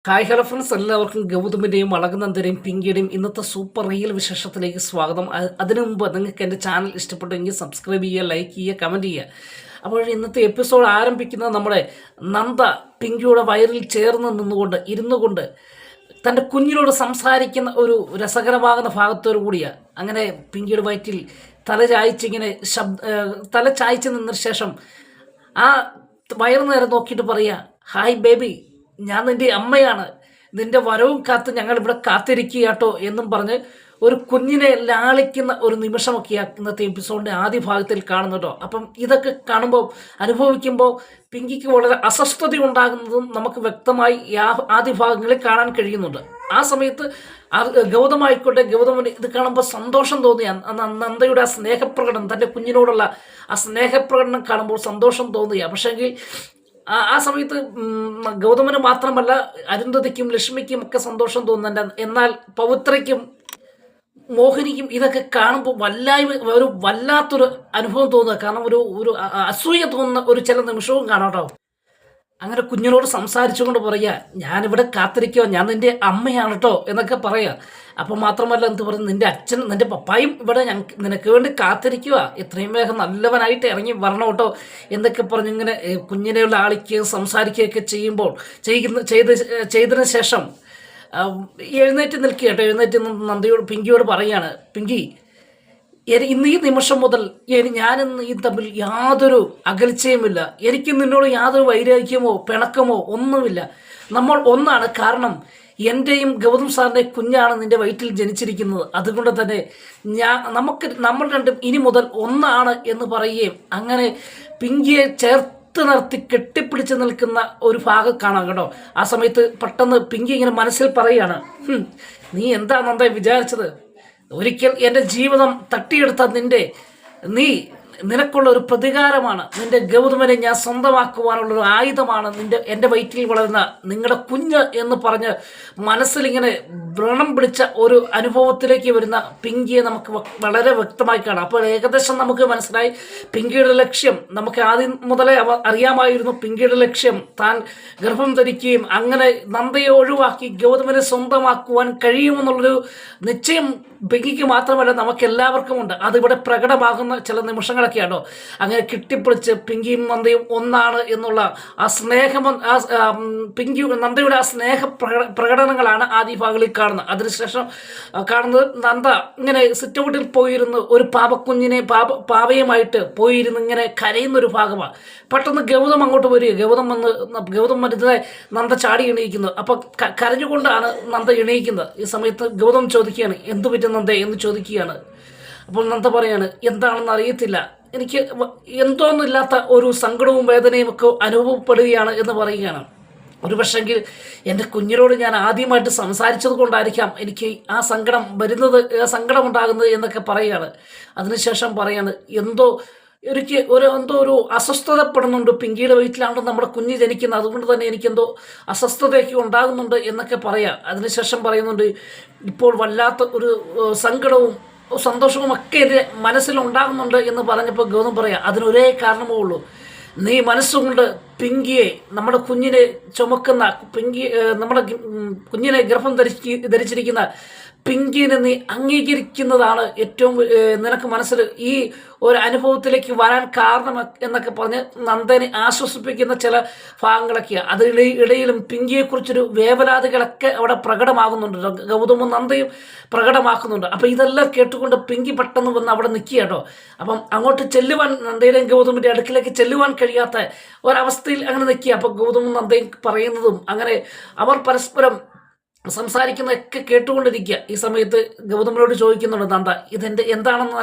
Hi hello friends, എല്ലാവർക്കും ഗൗതമിൻ്റെയും അളകനന്ദൻ്റെയും പിങ്കിയുടെയും ഇന്നത്തെ super real വിശേഷത്തിലേക്ക് സ്വാഗതം. അതിനു മുമ്പ് നിങ്ങൾക്ക് എൻ്റെ ചാനൽ ഇഷ്ടപ്പെട്ടെങ്കിൽ സബ്സ്ക്രൈബ് ചെയ്യുക, ലൈക്ക് ചെയ്യുക, കമൻറ്റ് ചെയ്യുക. അപ്പോൾ ഇന്നത്തെ എപ്പിസോഡ് ആരംഭിക്കുന്നത് നമ്മുടെ നന്ദ പിങ്കിയുടെ വയറിൽ ചേർന്ന് ഇരുന്നു കൊണ്ട് തൻ്റെ കുഞ്ഞിനോട് സംസാരിക്കുന്ന ഒരു രസകരമാകുന്ന ഭാഗത്തോടു കൂടിയാണ്. അങ്ങനെ പിങ്കിയുടെ വയറ്റിൽ തല ചായച്ച് നിന്നതിന് ശേഷം ആ വയറു നേരെ നോക്കിയിട്ട് പറയുക, ഹായ് ബേബി, ഞാൻ നിൻ്റെ അമ്മയാണ്, നിൻ്റെ വരവും കാത്ത് ഞങ്ങളിവിടെ കാത്തിരിക്കുക കേട്ടോ എന്നും പറഞ്ഞ് ഒരു കുഞ്ഞിനെ ലാളിക്കുന്ന ഒരു നിമിഷമൊക്കെയാണ് ഇന്നത്തെ എപ്പിസോഡിൻ്റെ ആദ്യ ഭാഗത്തിൽ കാണുന്നുണ്ടോ. അപ്പം ഇതൊക്കെ കാണുമ്പോൾ അനുഭവിക്കുമ്പോൾ പിങ്കിക്ക് വളരെ അസ്വസ്ഥത ഉണ്ടാകുന്നതും നമുക്ക് വ്യക്തമായി ആദ്യ ഭാഗങ്ങളിൽ കാണാൻ കഴിയുന്നുണ്ട്. ആ സമയത്ത് ഗൗതമന് ഇത് കാണുമ്പോൾ സന്തോഷം തോന്നിയ നന്ദയുടെ ആ സ്നേഹപ്രകടനം, തൻ്റെ കുഞ്ഞിനോടുള്ള ആ സ്നേഹപ്രകടനം കാണുമ്പോൾ സന്തോഷം തോന്നിയ. പക്ഷേങ്കിൽ ആ സമയത്ത് ഗൗതമന് മാത്രമല്ല, അരുന്ധതിക്കും ലക്ഷ്മിക്കും ഒക്കെ സന്തോഷം തോന്നുന്നുണ്ട്. എന്നാൽ പവിത്രയ്ക്കും മോഹിനിക്കും ഇതൊക്കെ കാണുമ്പോൾ വല്ലാത്തൊരു അനുഭവം തോന്നുക. കാരണം ഒരു അസൂയ തോന്നുന്ന ഒരു ചില നിമിഷവും കാണാം കേട്ടോ. അങ്ങനെ കുഞ്ഞിനോട് സംസാരിച്ചുകൊണ്ട് പറയുക, ഞാനിവിടെ കാത്തിരിക്കുക, ഞാൻ നിൻ്റെ അമ്മയാണ് കേട്ടോ എന്നൊക്കെ പറയുക. അപ്പം മാത്രമല്ല, എന്ത് പറയുന്നത്, നിൻ്റെ അച്ഛൻ നിൻ്റെ പപ്പായും ഇവിടെ നിനക്ക് വേണ്ടി കാത്തിരിക്കുക, എത്രയും വേഗം നല്ലവനായിട്ട് ഇറങ്ങി വരണം കേട്ടോ എന്നൊക്കെ പറഞ്ഞിങ്ങനെ കുഞ്ഞിനെയുള്ള ആളിക്കുകയും സംസാരിക്കുകയൊക്കെ ചെയ്തതിന് ശേഷം എഴുന്നേറ്റ് നിൽക്കുക കേട്ടോ. എഴുന്നേറ്റ് പിങ്കിയോട് പറയുകയാണ്, പിങ്കി, ഇന്ന് ഈ നിമിഷം മുതൽ ഞാനിന്ന് ഈ തമ്മിൽ യാതൊരു അകൽച്ചയുമില്ല. എനിക്ക് നിന്നോട് യാതൊരു വൈരാഗ്യമോ പിണക്കമോ ഒന്നുമില്ല. നമ്മൾ ഒന്നാണ്. കാരണം എൻ്റെയും ഗൗതം സാറിൻ്റെ കുഞ്ഞാണ് നിൻ്റെ വയറ്റിൽ ജനിച്ചിരിക്കുന്നത്. അതുകൊണ്ട് തന്നെ നമ്മൾ രണ്ടും ഇനി മുതൽ ഒന്നാണ് എന്ന് പറയുകയും അങ്ങനെ പിങ്കിയെ ചേർത്ത് നിർത്തി കെട്ടിപ്പിടിച്ച് നിൽക്കുന്ന ഒരു ഭാഗം കാണാം കേട്ടോ. ആ സമയത്ത് പെട്ടെന്ന് പിങ്കി ഇങ്ങനെ മനസ്സിൽ പറയുകയാണ്, നീ എന്താ നന്ദ വിചാരിച്ചത്? ഒരിക്കൽ എൻ്റെ ജീവിതം തട്ടിയെടുത്ത നിനക്കുള്ള ഒരു പ്രതികാരമാണ്. നിന്റെ ഗൗതമനെ ഞാൻ സ്വന്തമാക്കുവാനുള്ളൊരു ആയുധമാണ് എൻ്റെ വയറ്റിൽ വളരുന്ന നിങ്ങളുടെ കുഞ്ഞ് എന്ന് പറഞ്ഞ് മനസ്സിലിങ്ങനെ വ്രണം പിടിച്ച ഒരു അനുഭവത്തിലേക്ക് വരുന്ന പിങ്കിയെ നമുക്ക് വളരെ വ്യക്തമായി കാണാം. അപ്പോൾ ഏകദേശം നമുക്ക് മനസ്സിലായി പിങ്കിയുടെ ലക്ഷ്യം. നമുക്ക് ആദ്യം മുതലേ അറിയാമായിരുന്നു പിങ്കിയുടെ ലക്ഷ്യം താൻ ഗർഭം ധരിക്കുകയും അങ്ങനെ നന്ദയെ ഒഴിവാക്കി ഗൗതമനെ സ്വന്തമാക്കുവാൻ കഴിയുമെന്നുള്ളൊരു നിശ്ചയം പിങ്കിക്ക് മാത്രമല്ല നമുക്ക് ഉണ്ട്. അതിവിടെ പ്രകടമാകുന്ന ചില നിമിഷങ്ങളൊക്കെയാണോ. അങ്ങനെ കിട്ടിപ്പിടിച്ച് പിങ്കിയും നന്ദയും ഒന്നാണ് എന്നുള്ള ആ സ്നേഹം, നന്ദയുടെ ആ സ്നേഹ പ്രകടനങ്ങളാണ് ആദ്യ ഭാഗങ്ങളിൽ കാണുന്നത്. അതിനുശേഷം കാണുന്നത് നന്ദ ഇങ്ങനെ സിറ്റൗട്ടിൽ പോയിരുന്ന് ഒരു പാവയുമായിട്ട് പോയിരുന്ന് ഇങ്ങനെ കരയുന്നൊരു ഭാഗമാണ്. പെട്ടെന്ന് ഗൗതം അങ്ങോട്ട് വരിക. ഗൗതം വരുന്നതായി നന്ദ ചാടി എണീക്കുന്നു. അപ്പം കരഞ്ഞുകൊണ്ടാണ് നന്ദ എണീക്കുന്നത്. ഈ സമയത്ത് ഗൗതം ചോദിക്കുകയാണ്, എന്തു പറ്റും നന്ദ എന്ന് ചോദിക്കുകയാണ്. അപ്പോൾ നന്ദ പറയാണ്, എന്താണെന്ന് അറിയത്തില്ല, എനിക്ക് എന്തോന്നില്ലാത്ത ഒരു സങ്കടവും വേദനയും ഒക്കെ അനുഭവപ്പെടുകയാണ് എന്ന് പറയുകയാണ്. ഒരു പക്ഷെങ്കിൽ എൻ്റെ കുഞ്ഞിനോട് ഞാൻ ആദ്യമായിട്ട് സംസാരിച്ചത് കൊണ്ടായിരിക്കാം എനിക്ക് ആ സങ്കടം ഉണ്ടാകുന്നത് എന്നൊക്കെ പറയുകയാണ്. അതിനുശേഷം പറയാണ്, എന്തോ ഒരു അസ്വസ്ഥതപ്പെടുന്നുണ്ട്. പിങ്കിയുടെ വീട്ടിലാണ് നമ്മുടെ കുഞ്ഞ് ജനിക്കുന്നത്, അതുകൊണ്ട് തന്നെ എനിക്കെന്തോ അസ്വസ്ഥതയൊക്കെ ഉണ്ടാകുന്നുണ്ട് എന്നൊക്കെ പറയാം. അതിനുശേഷം പറയുന്നുണ്ട്, ഇപ്പോൾ വല്ലാത്ത ഒരു സങ്കടവും സന്തോഷവും ഒക്കെ എൻ്റെ മനസ്സിലുണ്ടാകുന്നുണ്ട് എന്ന് പറഞ്ഞപ്പോൾ ഗൗതം പറയാം, അതിനൊരേ കാരണമേ ഉള്ളൂ. നീ മനസ്സുകൊണ്ട് പിങ്കിയെ, നമ്മുടെ കുഞ്ഞിനെ നമ്മുടെ കുഞ്ഞിനെ ഗർഭം ധരിച്ചിരിക്കുന്ന പിങ്കിനെ നീ അംഗീകരിക്കുന്നതാണ് ഏറ്റവും നിനക്ക് മനസ്സിൽ ഈ ഒരു അനുഭവത്തിലേക്ക് വരാൻ കാരണം എന്നൊക്കെ പറഞ്ഞ് നന്ദനെ ആശ്വസിപ്പിക്കുന്ന ചില ഭാഗങ്ങളൊക്കെയാണ്. അതിനിടയിലും പിങ്കിയെക്കുറിച്ചൊരു വേവലാതികളൊക്കെ അവിടെ പ്രകടമാകുന്നുണ്ട്. ഗൗതമും നന്ദയും പ്രകടമാക്കുന്നുണ്ട്. അപ്പം ഇതെല്ലാം കേട്ടുകൊണ്ട് പിങ്കി പെട്ടെന്ന് വന്ന് അവിടെ നിൽക്കുക കേട്ടോ. അപ്പം അങ്ങോട്ട് ചെല്ലുവാൻ, നന്ദയുടെയും ഗൗതമിൻ്റെ അടുക്കിലേക്ക് ചെല്ലുവാൻ കഴിയാത്ത ഒരവസ്ഥയിൽ അങ്ങനെ നിൽക്കുക. അപ്പം ഗൗതമും നന്ദയും പറയുന്നതും അങ്ങനെ അവർ പരസ്പരം സംസാരിക്കുന്നതൊക്കെ കേട്ടുകൊണ്ടിരിക്കുക. ഈ സമയത്ത് ഗൗതമിനോട് ചോദിക്കുന്നുണ്ട് നന്ദ, എന്താണെന്ന്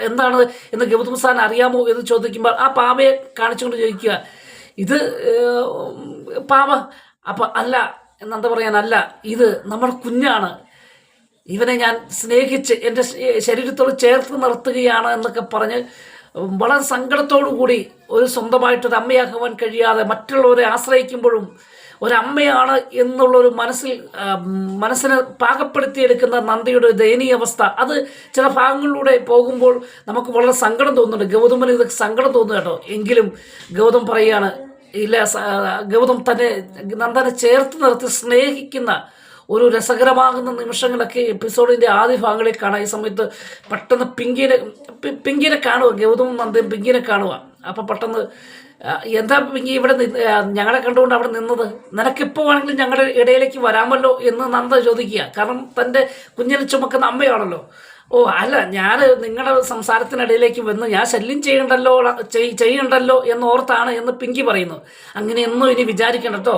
എന്താണ് എന്ന് ഗൗതം സാറിന് അറിയാമോ എന്ന് ചോദിക്കുമ്പോൾ ആ പാവയെ കാണിച്ചുകൊണ്ട് ചോദിക്കുക, ഇത് പാവ. അപ്പം അല്ല, നന്ദ പറയാനല്ല, ഇത് നമ്മുടെ കുഞ്ഞാണ്, ഇവനെ ഞാൻ സ്നേഹിച്ച് എൻ്റെ ശരീരത്തോട് ചേർത്ത് നിർത്തുകയാണ് എന്നൊക്കെ പറഞ്ഞ് വളരെ സങ്കടത്തോടു കൂടി ഒരു സ്വന്തമായിട്ടൊരു അമ്മയാക്കുവാൻ കഴിയാതെ മറ്റുള്ളവരെ ആശ്രയിക്കുമ്പോഴും ഒരമ്മയാണ് എന്നുള്ളൊരു മനസ്സിനെ പാകപ്പെടുത്തിയെടുക്കുന്ന നന്ദയുടെ ദയനീയ അവസ്ഥ, അത് ചില ഭാഗങ്ങളിലൂടെ പോകുമ്പോൾ നമുക്ക് വളരെ സങ്കടം തോന്നുന്നുണ്ട്. ഗൗതമന് ഇത് സങ്കടം തോന്നുന്നു കേട്ടോ. എങ്കിലും ഗൗതം പറയുകയാണ്, ഇല്ല ഗൗതം തന്നെ നന്ദനെ ചേർത്ത് നിർത്തി സ്നേഹിക്കുന്ന ഒരു രസകരമാകുന്ന നിമിഷങ്ങളൊക്കെ എപ്പിസോഡിൻ്റെ ആദ്യ ഭാഗങ്ങളിൽ കാണാം. ഈ സമയത്ത് പെട്ടെന്ന് പിങ്കിനെ കാണുക, ഗൗതമും നന്ദയും പിങ്കിനെ കാണുക. അപ്പം പെട്ടെന്ന് എന്താ പിങ്കി ഇവിടെ ഞങ്ങളെ കണ്ടുകൊണ്ട് അവിടെ നിന്നത്, നിനക്കിപ്പോൾ വേണമെങ്കിലും ഞങ്ങളുടെ ഇടയിലേക്ക് വരാമല്ലോ എന്ന് നന്ദ ചോദിക്കുക. കാരണം തൻ്റെ കുഞ്ഞിനെ ചുമക്കുന്ന അമ്മയാണല്ലോ. ഓ അല്ല, ഞാൻ നിങ്ങളുടെ സംസാരത്തിനിടയിലേക്ക് വന്ന് ഞാൻ ശല്യം ചെയ്യണ്ടല്ലോ എന്നോർത്താണ് എന്ന് പിങ്കി പറയുന്നു. അങ്ങനെയൊന്നും ഇനി വിചാരിക്കണം കേട്ടോ.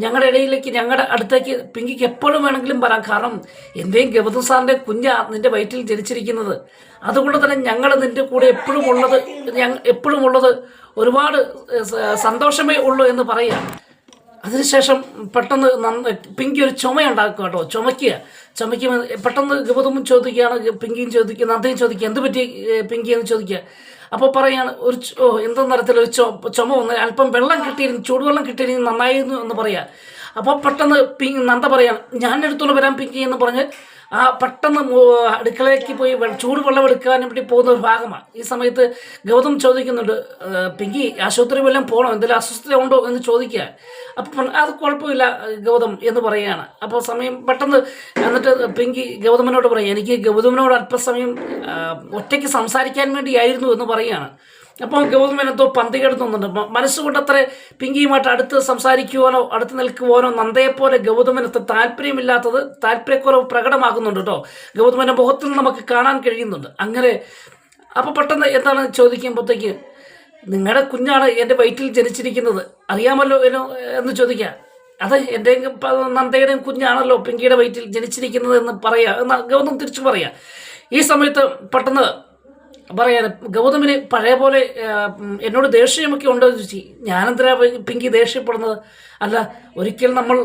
ഞങ്ങളുടെ ഇടയിലേക്ക്, ഞങ്ങളുടെ അടുത്തേക്ക് പിങ്കിക്ക് എപ്പോഴും വേണമെങ്കിലും വരാം. കാരണം എൻ്റെയും ഗൗതം സാറിൻ്റെ കുഞ്ഞാ നിൻ്റെ വയറ്റിൽ ജനിച്ചിരിക്കുന്നത്. അതുകൊണ്ട് തന്നെ ഞങ്ങൾ നിൻ്റെ കൂടെ എപ്പോഴും ഉള്ളത് ഒരുപാട് സന്തോഷമേ ഉള്ളൂ എന്ന് പറയുക. അതിനുശേഷം പെട്ടെന്ന് പിങ്കി ഒരു ചുമയുണ്ടാക്കുക കേട്ടോ. ചുമയ്ക്കുമ്പോൾ പെട്ടെന്ന് ഗൗതമും ചോദിക്കുകയാണ്, പിങ്കിയും ചോദിക്കുക, നന്ദയും ചോദിക്കുക, എന്ത് പറ്റി പിങ്കി എന്ന് ചോദിക്കുക. അപ്പോൾ പറയാണ് എന്തോ തരത്തിലൊരു ചുമ വന്ന് അല്പം വെള്ളം കിട്ടിയിരുന്നു, ചൂടുവെള്ളം കിട്ടിയിരുന്നു നന്നായിരുന്നു എന്ന് പറയുക. അപ്പോൾ പെട്ടെന്ന് നന്ദ പറയാണ്, ഞാൻ എടുത്തോണ്ട് വരാം പിങ്കി എന്ന് പറഞ്ഞ് പെട്ടെന്ന് അടുക്കളയിലേക്ക് പോയി ചൂടുവെള്ളം എടുക്കാൻ വേണ്ടി പോകുന്ന ഒരു ഭാഗമാണ്. ഈ സമയത്ത് ഗൗതം ചോദിക്കുന്നുണ്ട്, പിങ്കി ആശുപത്രി വല്ലതും പോകണോ, എന്തെങ്കിലും അസ്വസ്ഥത ഉണ്ടോ എന്ന് ചോദിക്കുക. അപ്പം അത് കുഴപ്പമില്ല ഗൗതം എന്ന് പറയുകയാണ്. അപ്പോൾ സമയം പെട്ടെന്ന് എന്നിട്ട് പിങ്കി ഗൗതമനോട് പറയുക, എനിക്ക് ഗൗതമനോട് അല്പസമയം ഒറ്റയ്ക്ക് സംസാരിക്കാൻ വേണ്ടിയായിരുന്നു എന്ന് പറയുകയാണ്. അപ്പോൾ ഗൗതമൻ എന്തോ പന്തി കിടന്നുണ്ട്. മനസ്സുകൊണ്ട് അത്ര പിങ്കിയുമായിട്ട് അടുത്ത് സംസാരിക്കുവാനോ അടുത്ത് നിൽക്കുവാനോ നന്ദയെപ്പോലെ ഗൗതമനത്ത് താല്പര്യക്കുറവ് പ്രകടമാകുന്നുണ്ട് കേട്ടോ. ഗൗതമൻ്റെ മുഖത്തിൽ നമുക്ക് കാണാൻ കഴിയുന്നുണ്ട്. അങ്ങനെ അപ്പോൾ പെട്ടെന്ന് എന്താണ് ചോദിക്കുമ്പോഴത്തേക്ക്, നിങ്ങളുടെ കുഞ്ഞാണ് എൻ്റെ വയറ്റിൽ ജനിച്ചിരിക്കുന്നത് അറിയാമല്ലോ എന്ന് ചോദിക്കുക. അത് എൻ്റെയും നന്ദയുടെയും കുഞ്ഞാണല്ലോ പിങ്കിയുടെ വയറ്റിൽ ജനിച്ചിരിക്കുന്നത് എന്ന് പറയുക എന്ന് ഗൗതം തിരിച്ചു പറയുക. ഈ സമയത്ത് പെട്ടെന്ന് പറയാൻ ഗൗതമിന് പഴയ പോലെ എന്നോട് ദേഷ്യമൊക്കെ ഉണ്ടോ എന്ന് ചോദിച്ചു. ഞാനെന്തിനാ പിങ്കി ദേഷ്യപ്പെടുന്നത്? അല്ല, ഒരിക്കൽ നമ്മൾ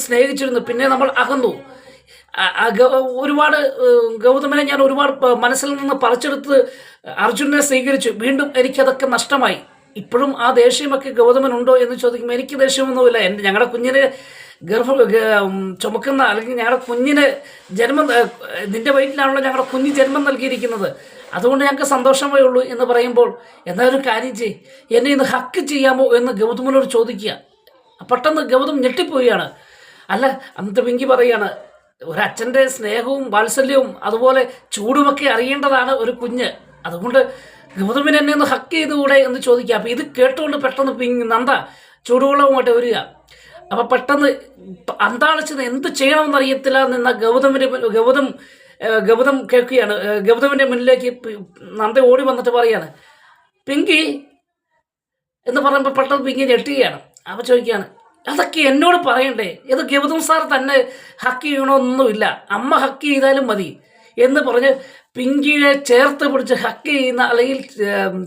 സ്നേഹിച്ചിരുന്നു, പിന്നെ നമ്മൾ അകന്നു. ഒരുപാട് ഗൗതമിനെ ഞാൻ ഒരുപാട് മനസ്സിൽ നിന്ന് പറിച്ചെടുത്ത് അർജുനെ സ്വീകരിച്ചു. വീണ്ടും എനിക്കതൊക്കെ നഷ്ടമായി. ഇപ്പോഴും ആ ദേഷ്യമൊക്കെ ഗൗതമനുണ്ടോ എന്ന് ചോദിക്കുമ്പോൾ എനിക്ക് ദേഷ്യമൊന്നുമില്ല. ഞങ്ങളുടെ കുഞ്ഞിനെ ചുമക്കുന്ന അല്ലെങ്കിൽ ഞങ്ങളുടെ കുഞ്ഞിന് നിന്റെ വയറ്റിലാണല്ലോ ഞങ്ങളുടെ കുഞ്ഞ് ജന്മം നൽകിയിരിക്കുന്നത്, അതുകൊണ്ട് ഞങ്ങൾക്ക് സന്തോഷമേ ഉള്ളൂ എന്ന് പറയുമ്പോൾ, എന്നാലും കാര്യം എന്നെ ഇന്ന് ഹക്ക് ചെയ്യാമോ എന്ന് ഗൗതമിനോട് ചോദിക്കുക. പെട്ടെന്ന് ഗൗതം ഞെട്ടിപ്പോവുകയാണ്. അല്ല, അന്നത്തെ പിങ്കി പറയുകയാണ്, ഒരച്ഛൻ്റെ സ്നേഹവും വാത്സല്യവും അതുപോലെ ചൂടുമൊക്കെ അറിയേണ്ടതാണ് ഒരു കുഞ്ഞ്. അതുകൊണ്ട് ഗൗതമിന് എന്നെ ഒന്ന് ഹക്ക് ചെയ്തുകൂടെ എന്ന് ചോദിക്കുക. അപ്പോൾ ഇത് കേട്ടുകൊണ്ട് പെട്ടെന്ന് നന്ദ ചൂടുവെള്ളവുമായിട്ട് വരിക. അപ്പോൾ പെട്ടെന്ന് അന്താളിച്ചത് എന്ത് ചെയ്യണമെന്നറിയത്തില്ല നിന്ന ഗൗതം കേൾക്കുകയാണ്. ഗൗതമിൻ്റെ മുന്നിലേക്ക് നന്ദ ഓടി വന്നിട്ട് പറയാണ്, പിങ്കി എന്ന് പറയുമ്പോൾ പെട്ടെന്ന് പിങ്കി ഞെട്ടുകയാണ്. അപ്പോൾ ചോദിക്കുകയാണ്, അതൊക്കെ എന്നോട് പറയണ്ടേ? ഇത് ഗൗതം സാർ തന്നെ ഹക്ക് ചെയ്യണമെന്നൊന്നുമില്ല, അമ്മ ഹക്ക് ചെയ്താലും മതി എന്ന് പറഞ്ഞ് പിങ്കിയെ ചേർത്ത് പിടിച്ച് ഹക്ക് ചെയ്യുന്ന അല്ലെങ്കിൽ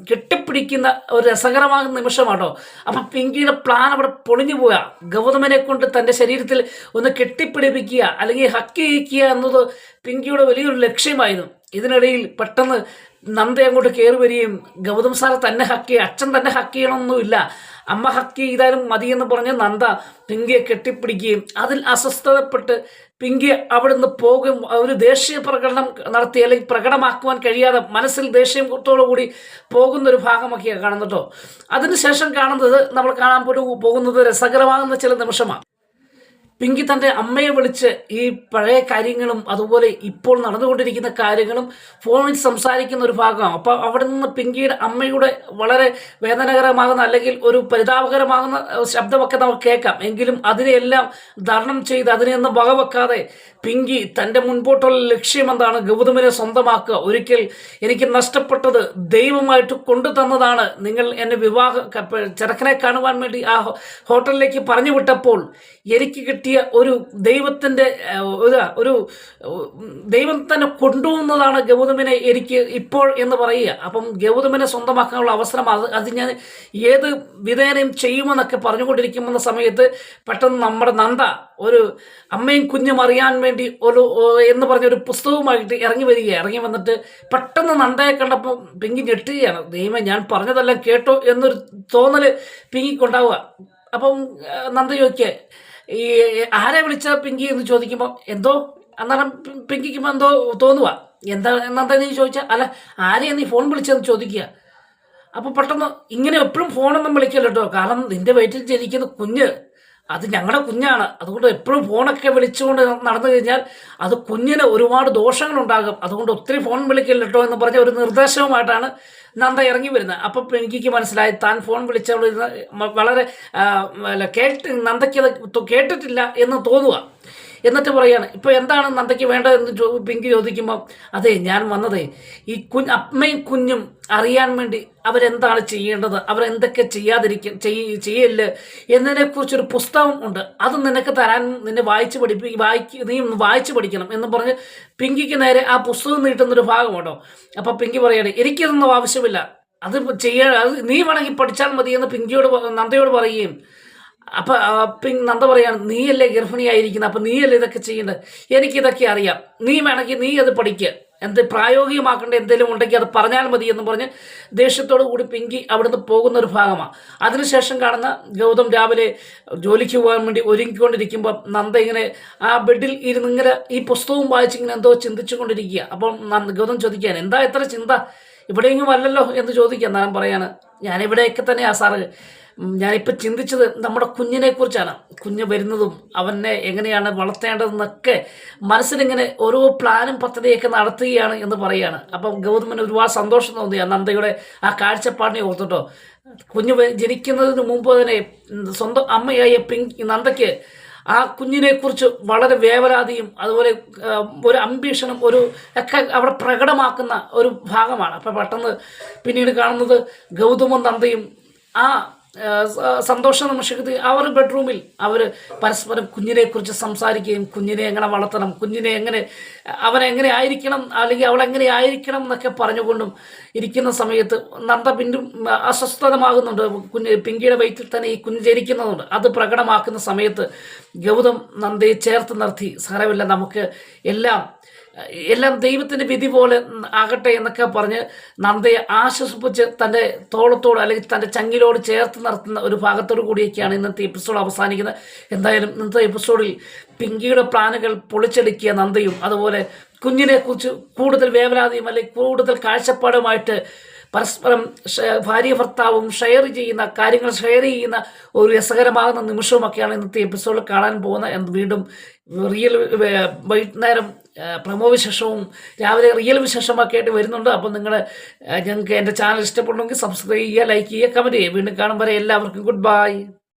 കെട്ടിപ്പിടിക്കുന്ന ഒരു രസകരമാകുന്ന നിമിഷമാണോ. അപ്പം പിങ്കിയുടെ പ്ലാൻ അവിടെ പൊളിഞ്ഞു പോവുക. ഗൗതമനെ കൊണ്ട് തൻ്റെ ശരീരത്തിൽ ഒന്ന് കെട്ടിപ്പിടിപ്പിക്കുക അല്ലെങ്കിൽ ഹക്ക് ചെയ്യിക്കുക എന്നത് പിങ്കിയുടെ വലിയൊരു ലക്ഷ്യമായിരുന്നു. ഇതിനിടയിൽ പെട്ടെന്ന് നന്ദ അങ്ങോട്ട് കയറി വരികയും ഗൗതം സാർ തന്നെ ഹക്ക് ചെയ്യുക, അച്ഛൻ തന്നെ ഹക്ക് ചെയ്യണമെന്നൊന്നുമില്ല, അമ്മ ഹക്ക് ചെയ്താലും മതിയെന്ന് പറഞ്ഞ് നന്ദ പിങ്കിയെ കെട്ടിപ്പിടിക്കുകയും അതിൽ അസ്വസ്ഥതപ്പെട്ട് പിങ്കി അവിടുന്ന് പോകും ഒരു ദേശീയ പ്രകടനം നടത്തി അല്ലെങ്കിൽ പ്രകടമാക്കുവാൻ കഴിയാതെ മനസ്സിൽ ദേഷ്യത്തോടുകൂടി പോകുന്നൊരു ഭാഗമൊക്കെയാണ് കാണുന്നത് കേട്ടോ. അതിനുശേഷം കാണുന്നത് നമ്മൾ കാണാൻ പോകുന്നത് രസകരമാകുന്ന ചില നിമിഷമാണ്. പിങ്കി തൻ്റെ അമ്മയെ വിളിച്ച് ഈ പഴയ കാര്യങ്ങളും അതുപോലെ ഇപ്പോൾ നടന്നുകൊണ്ടിരിക്കുന്ന കാര്യങ്ങളും ഫോണിൽ സംസാരിക്കുന്ന ഒരു ഭാഗമാണ്. അപ്പോൾ അവിടെ നിന്ന് പിങ്കിയുടെ അമ്മയുടെ വളരെ വേദനകരമാകുന്ന അല്ലെങ്കിൽ ഒരു പരിതാപകരമാകുന്ന ശബ്ദമൊക്കെ നമുക്ക് കേൾക്കാം. എങ്കിലും അതിനെയെല്ലാം തരണം ചെയ്ത് അതിനെയൊന്നും വകവെക്കാതെ പിങ്കി തൻ്റെ മുൻപോട്ടുള്ള ലക്ഷ്യം എന്താണ്? ഗൗതമിനെ സ്വന്തമാക്കുക. ഒരിക്കൽ എനിക്ക് നഷ്ടപ്പെട്ടത് ദൈവമായിട്ട് കൊണ്ടു തന്നതാണ്. നിങ്ങൾ എന്നെ ചെറുക്കനെ കാണുവാൻ വേണ്ടി ആ ഹോട്ടലിലേക്ക് പറഞ്ഞു വിട്ടപ്പോൾ എനിക്ക് കിട്ടിയ ഒരു ദൈവത്തിൻ്റെ ഒരു ദൈവം തന്നെ കൊണ്ടുപോകുന്നതാണ് ഗൗതമിനെ എനിക്ക് ഇപ്പോൾ എന്ന് പറയുക. അപ്പം ഗൗതമിനെ സ്വന്തമാക്കാനുള്ള അവസരം അത് ഞാൻ ഏത് വിധേനയും ചെയ്യുമെന്നൊക്കെ പറഞ്ഞുകൊണ്ടിരിക്കുന്ന സമയത്ത് പെട്ടെന്ന് നമ്മുടെ നന്ദ ഒരു അമ്മയും കുഞ്ഞും അറിയാൻ വേണ്ടി എന്ന് പറഞ്ഞൊരു പുസ്തകവുമായിട്ട് ഇറങ്ങി വന്നിട്ട് പെട്ടെന്ന് നന്ദയെ കണ്ടപ്പോൾ പിങ്കി ഞെട്ടുകയാണ്. ദൈവമേ, ഞാൻ പറഞ്ഞതെല്ലാം കേട്ടോ എന്നൊരു തോന്നൽ പിങ്കിക്കുണ്ടാവുക. അപ്പം നന്ദ ചോദിക്കുക, ഈ ആരെ വിളിച്ച പിങ്കി എന്ന് ചോദിക്കുമ്പോൾ എന്തോ അന്നേരം പിങ്കിക്കുമ്പോൾ എന്തോ തോന്നുക. എന്താ നന്ദ നീ ചോദിച്ചാൽ, അല്ല ആരെയാണ് നീ ഫോൺ വിളിച്ചതെന്ന് ചോദിക്കുക. അപ്പോൾ പെട്ടെന്ന് ഇങ്ങനെ എപ്പോഴും ഫോണൊന്നും വിളിക്കല്ലോ കേട്ടോ, കാരണം നിന്റെ വയറ്റിൽ ജനിക്കുന്ന കുഞ്ഞ് അത് ഞങ്ങളുടെ കുഞ്ഞാണ്, അതുകൊണ്ട് എപ്പോഴും ഫോണൊക്കെ വിളിച്ചുകൊണ്ട് നടന്നു കഴിഞ്ഞാൽ അത് കുഞ്ഞിന് ഒരുപാട് ദോഷങ്ങളുണ്ടാകും, അതുകൊണ്ട് ഒത്തിരി ഫോൺ വിളിക്കില്ല കേട്ടോ എന്ന് പറഞ്ഞ ഒരു നിർദ്ദേശവുമായിട്ടാണ് നന്ദ ഇറങ്ങി വരുന്നത്. അപ്പം പിങ്കിക്ക് മനസ്സിലായി താൻ ഫോൺ വിളിച്ചുകൊണ്ടിരുന്ന വളരെ നന്ദയ്ക്ക് അത് കേട്ടിട്ടില്ല എന്ന് തോന്നുക. എന്നിട്ട് പറയാണ് ഇപ്പോൾ എന്താണ് നന്ദയ്ക്ക് വേണ്ടതെന്ന് പിങ്കി ചോദിക്കുമ്പം, അതെ ഞാൻ വന്നതേ ഈ അമ്മയും കുഞ്ഞും അറിയാൻ വേണ്ടി അവരെന്താണ് ചെയ്യേണ്ടത്, അവരെന്തൊക്കെ ചെയ്യല് എന്നതിനെക്കുറിച്ചൊരു പുസ്തകം ഉണ്ട്, അത് നിനക്ക് തരാൻ നിന്നെ നീ ഒന്ന് വായിച്ച് പഠിക്കണം എന്ന് പറഞ്ഞ് പിങ്കിക്ക് നേരെ ആ പുസ്തകം നീട്ടുന്നൊരു ഭാഗമുണ്ടോ. അപ്പം പിങ്കി പറയാണ് എനിക്കിതൊന്നും ആവശ്യമില്ല, അത് അത് നീ വേണമെങ്കിൽ പഠിച്ചാൽ മതി എന്ന് നന്ദയോട് പറയുകയും, അപ്പം നന്ദ പറയാണ് നീയല്ലേ ഗർഭിണിയായിരിക്കുന്നത്, അപ്പം നീയല്ലേ ഇതൊക്കെ ചെയ്യേണ്ടത്, എനിക്കിതൊക്കെ അറിയാം, നീ വേണമെങ്കിൽ നീ അത് പഠിക്കുക, പ്രായോഗികമാക്കേണ്ട എന്തെങ്കിലും ഉണ്ടെങ്കിൽ അത് പറഞ്ഞാൽ മതി എന്ന് പറഞ്ഞ് ദേഷ്യത്തോടു കൂടി പിങ്കി അവിടുന്ന് പോകുന്ന ഒരു ഭാഗമാണ്. അതിനുശേഷം കാണുന്ന ഗൗതം രാവിലെ ജോലിക്ക് പോകാൻ വേണ്ടി ഒരുങ്ങിക്കൊണ്ടിരിക്കുമ്പോൾ നന്ദ ഇങ്ങനെ ആ ബെഡിൽ ഇരുന്ന് ഇങ്ങനെ ഈ പുസ്തകവും വായിച്ചിങ്ങനെ എന്തോ ചിന്തിച്ചു കൊണ്ടിരിക്കുക. അപ്പം ഗൗതം ചോദിക്കാൻ എന്താ എത്ര ചിന്ത, ഇവിടെയെങ്കിലും അല്ലല്ലോ എന്ന് ചോദിക്കുക. ഞാൻ പറയാണ് ഞാനിവിടെയൊക്കെ തന്നെയാണ് സാറ്, ഞാനിപ്പോൾ ചിന്തിച്ചത് നമ്മുടെ കുഞ്ഞിനെക്കുറിച്ചാണ്, കുഞ്ഞ് വരുന്നതും അവനെ എങ്ങനെയാണ് വളർത്തേണ്ടതെന്നൊക്കെ മനസ്സിലിങ്ങനെ ഓരോ പ്ലാനും പദ്ധതിയൊക്കെ നടത്തുകയാണ് എന്ന് പറയുകയാണ്. അപ്പം ഗൗതമന് ഒരുപാട് സന്തോഷം തോന്നി നന്ദയുടെ ആ കാഴ്ചപ്പാടിനെ ഓർത്തിട്ടോ. കുഞ്ഞ് ജനിക്കുന്നതിന് മുമ്പ് തന്നെ സ്വന്തം അമ്മയായ നന്ദയ്ക്ക് ആ കുഞ്ഞിനെക്കുറിച്ച് വളരെ വേവലാതിയും അതുപോലെ ഒരു അംബീഷനും ഒക്കെ അവിടെ പ്രകടമാക്കുന്ന ഒരു ഭാഗമാണ്. അപ്പം പെട്ടെന്ന് പിന്നീട് കാണുന്നത് ഗൗതമും നന്ദയും ആ സന്തോഷ നിമിഷത്തിൽ അവർ ബെഡ്റൂമിൽ അവർ പരസ്പരം കുഞ്ഞിനെക്കുറിച്ച് സംസാരിക്കുകയും കുഞ്ഞിനെ എങ്ങനെ വളർത്തണം, കുഞ്ഞിനെ അവനെങ്ങനെ ആയിരിക്കണം അല്ലെങ്കിൽ അവളെങ്ങനെ ആയിരിക്കണം എന്നൊക്കെ പറഞ്ഞുകൊണ്ടും ഇരിക്കുന്ന സമയത്ത് നന്ദ പിന്നും അസ്വസ്ഥതമാകുന്നുണ്ട്. പിങ്കിയുടെ വയറ്റിൽ തന്നെ ഈ കുഞ്ഞ് ജനിക്കുന്നതുകൊണ്ട് അത് പ്രകടമാക്കുന്ന സമയത്ത് ഗൗതം നന്ദയെ ചേർത്ത് നിർത്തി, സാരമില്ല നമുക്ക് എല്ലാം ദൈവത്തിൻ്റെ വിധി പോലെ ആകട്ടെ എന്നൊക്കെ പറഞ്ഞ് നന്ദയെ ആശ്വസിപ്പിച്ച് തൻ്റെ തോളത്തോട് അല്ലെങ്കിൽ തൻ്റെ ചങ്ങിലോട് ചേർത്ത് നിർത്തുന്ന ഒരു ഭാഗത്തോടു കൂടിയൊക്കെയാണ് ഇന്നത്തെ എപ്പിസോഡ് അവസാനിക്കുന്നത്. എന്തായാലും ഇന്നത്തെ എപ്പിസോഡിൽ പിങ്കിയുടെ പ്ലാനുകൾ പൊളിച്ചെടുക്കിയ നന്ദയും അതുപോലെ കുഞ്ഞിനെക്കുറിച്ച് കൂടുതൽ വേവലാതിയും അല്ലെങ്കിൽ കൂടുതൽ കാഴ്ചപ്പാടുമായിട്ട് പരസ്പരം ഭാര്യ ഭർത്താവും കാര്യങ്ങൾ ഷെയർ ചെയ്യുന്ന ഒരു രസകരമാകുന്ന നിമിഷവുമൊക്കെയാണ് ഇന്നത്തെ എപ്പിസോഡിൽ കാണാൻ പോകുന്നത്. വീണ്ടും വൈകുന്നേരം പ്രമോ വിശേഷവും രാവിലെ റിയൽ വിശേഷമൊക്കെ ആയിട്ട് വരുന്നുണ്ട്. അപ്പോൾ ഞങ്ങൾക്ക് എൻ്റെ ചാനൽ ഇഷ്ടപ്പെടണമെങ്കിൽ സബ്സ്ക്രൈബ് ചെയ്യുക, ലൈക്ക് ചെയ്യുക, കമൻറ്റ് ചെയ്യുക. വീണ്ടും കാണും വരെ എല്ലാവർക്കും ഗുഡ് ബൈ.